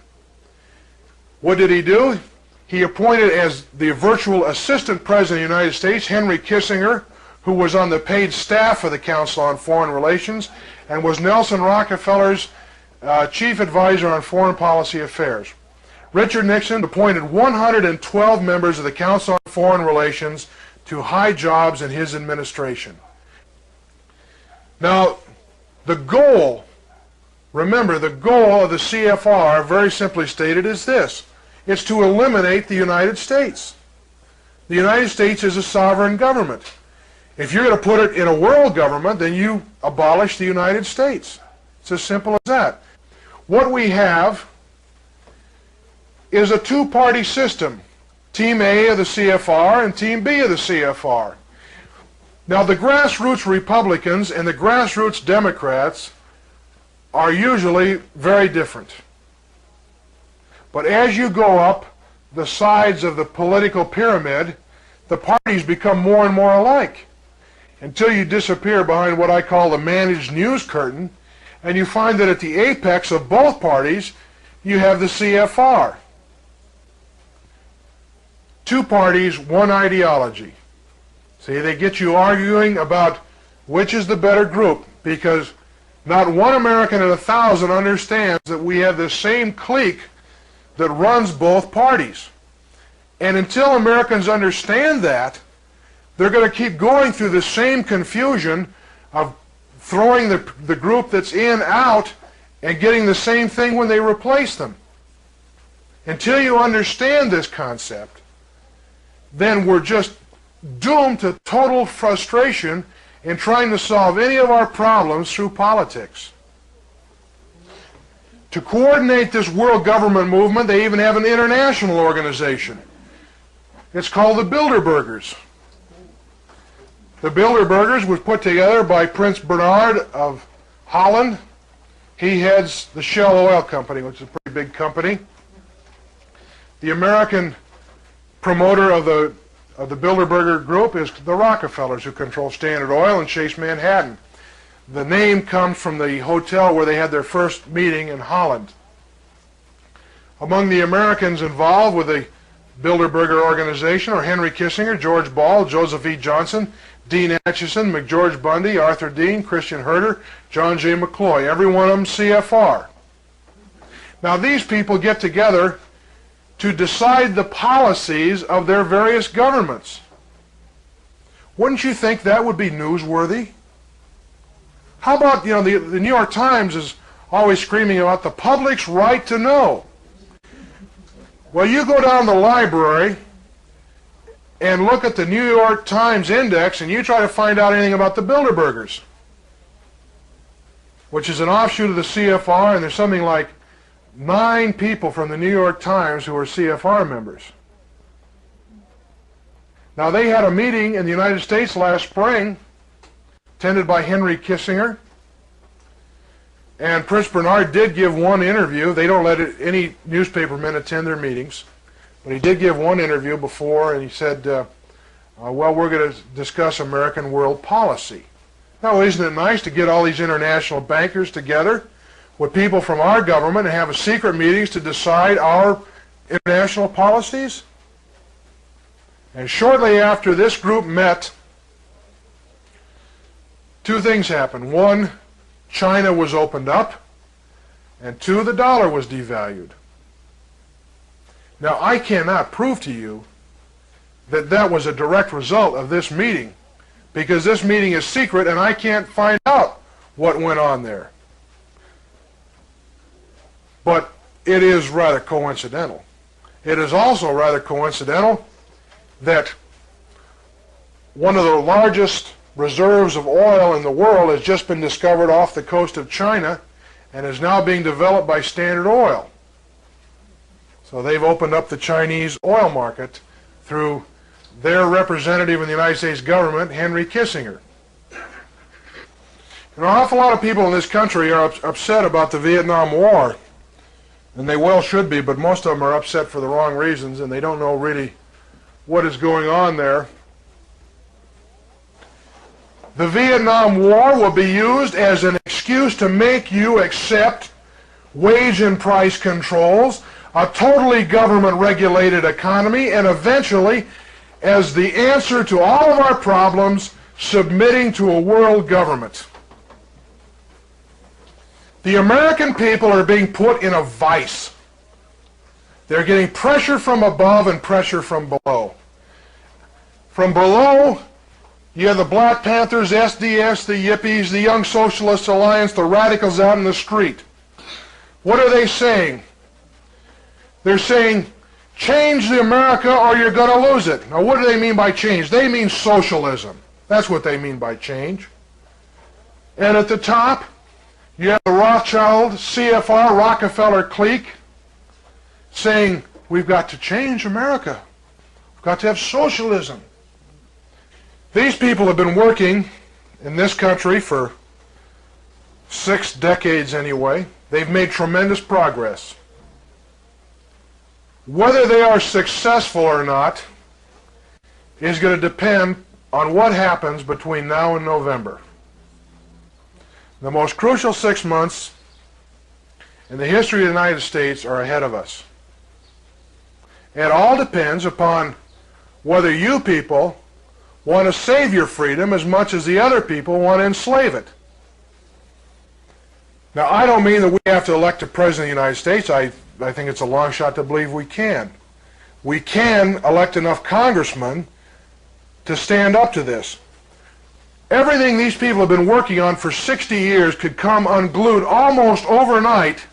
[SPEAKER 1] What did he do? He appointed as the virtual assistant president of the United States Henry Kissinger, who was on the paid staff of the Council on Foreign Relations and was Nelson Rockefeller's chief advisor on foreign policy affairs. Richard Nixon appointed 112 members of the Council on Foreign Relations to high jobs in his administration. Now, the goal, remember, the goal of the CFR, very simply stated, is this. It's to eliminate the United States. The United States is a sovereign government. If you're going to put it in a world government, then you abolish the United States. It's as simple as that. What we have is a two-party system, Team A of the CFR and Team B of the CFR. Now, the grassroots Republicans and the grassroots Democrats are usually very different. But as you go up the sides of the political pyramid, the parties become more and more alike until you disappear behind what I call the managed news curtain, and you find that at the apex of both parties, you have the CFR. Two parties, one ideology. See, they get you arguing about which is the better group, because not one American in 1,000 understands that we have the same clique that runs both parties. And until Americans understand that, they're going to keep going through the same confusion of throwing the group that's in out and getting the same thing when they replace them. Until you understand this concept, then we're just doomed to total frustration in trying to solve any of our problems through politics. To coordinate this world government movement, they even have an international organization. It's called the Bilderbergers. The Bilderbergers was put together by Prince Bernhard of Holland. He heads the Shell Oil Company, which is a pretty big company. The American promoter of the Bilderberger group is the Rockefellers, who control Standard Oil and Chase Manhattan. The name comes from the hotel where they had their first meeting in Holland. Among the Americans involved with the Bilderberger organization are Henry Kissinger, George Ball, Joseph E. Johnson, Dean Acheson, McGeorge Bundy, Arthur Dean, Christian Herter, John J. McCloy, every one of them CFR. Now these people get together to decide the policies of their various governments. Wouldn't you think that would be newsworthy? How about, the New York Times is always screaming about the public's right to know. Well, you go down the library and look at the New York Times Index and you try to find out anything about the Bilderbergers, which is an offshoot of the CFR, and there's something like 9 people from the New York Times who are CFR members. Now, they had a meeting in the United States last spring, attended by Henry Kissinger, and Prince Bernhard did give one interview. They don't let any newspapermen attend their meetings, but he did give one interview before, and he said, well, we're going to discuss American world policy. Now, isn't it nice to get all these international bankers together with people from our government and have a secret meetings to decide our international policies? And shortly after this group met, 2 things happened. 1, China was opened up, and 2, the dollar was devalued. Now, I cannot prove to you that that was a direct result of this meeting, because this meeting is secret and I can't find out what went on there. But it is rather coincidental. It is also rather coincidental that one of the largest reserves of oil in the world has just been discovered off the coast of China and is now being developed by Standard Oil. So they've opened up the Chinese oil market through their representative in the United States government, Henry Kissinger. An awful lot of people in this country are upset about the Vietnam War, and they well should be, but most of them are upset for the wrong reasons, and they don't know really what is going on there. The Vietnam War will be used as an excuse to make you accept wage and price controls, a totally government-regulated economy, and eventually, as the answer to all of our problems, submitting to a world government. The American people are being put in a vice. They're getting pressure from above and pressure from below. From below, you have the Black Panthers, SDS, the Yippies, the Young Socialist Alliance, the radicals out in the street. What are they saying? They're saying, change the America or you're going to lose it. Now, what do they mean by change? They mean socialism. That's what they mean by change. And at the top, you have the Rothschild, CFR, Rockefeller clique saying, we've got to change America. We've got to have socialism. These people have been working in this country for 6 decades anyway. They've made tremendous progress. Whether they are successful or not is going to depend on what happens between now and November. The most crucial 6 months in the history of the United States are ahead of us. It all depends upon whether you people want to save your freedom as much as the other people want to enslave it. Now, I don't mean that we have to elect a president of the United States. I think it's a long shot to believe we can. We can elect enough congressmen to stand up to this. Everything these people have been working on for 60 years could come unglued almost overnight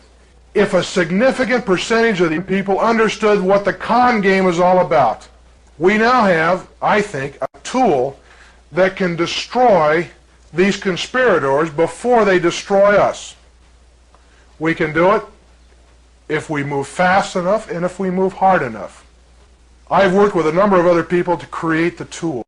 [SPEAKER 1] if a significant percentage of the people understood what the con game is all about. We now have, I think, a tool that can destroy these conspirators before they destroy us. We can do it if we move fast enough and if we move hard enough. I've worked with a number of other people to create the tool.